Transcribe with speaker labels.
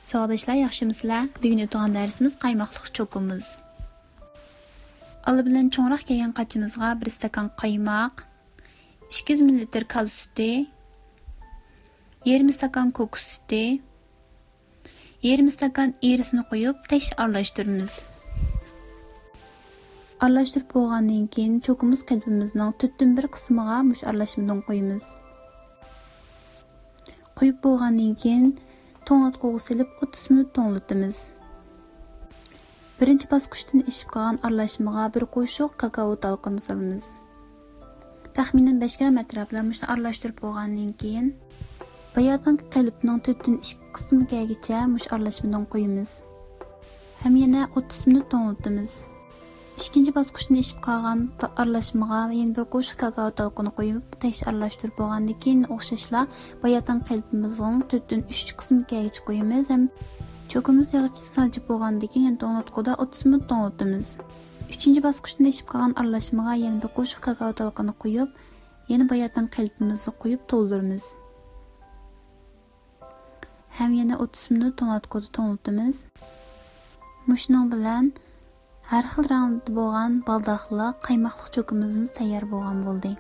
Speaker 1: Savadashlar yaxshimisizlar? Bugun o'tgan darsimiz qaymoqli cho'kimiz. Alı bilan cho'ngroq kelgan qachimizga 1 stakan qaymoq, 200 ml kal suti, yarım stakan kokos suti, yarım stakan irisini qo'yib tez aralashtiramiz. Aralashtirib bo'lgandan keyin cho'kimiz qalbimizning 4/1 qismiga mush aralashmadan qo'yamiz. Qo'yib bo'lgandan keyin to'nglatquga silib 30 minut to'nglatamiz. Birinchi bosqichdan ishib qolgan aralashmaga bir qo'shiq kakao talqini solamiz. Taxminan 5 gram atrofida mushni aralashtirib bo'lgandan keyin bayatdan qalbning 4/2 qismigacha mush aralashmadan qo'yamiz. Ham yana 30 minut to'nglatamiz. İkinci bosqichdan ishib qolgan aralashmaga yana bir qo'shiq kakao talqini qo'yib, tez aralashtirib bo'lgandan keyin o'xshashla bayatdan qalbimizning 4/3 qismigacha qo'yamiz. Ham cho'kimiz yog'chi sanchib bo'lgandan keyin to'nglatquda 30 minut to'nglatamiz. Uchinchi bosqichdan ishib qolgan aralashmaga yana bir qo'shiq kakao talqini qo'yib, yana bayatdan qalbimizni qo'yib to'ldiramiz. Ham yana 30 minut to'nglatquda to'nglatamiz. Mushning bilan har xil rangda bo'lgan baldoqli qaymoqli cho'kimimiz tayyor bo'lgan bo'ldi.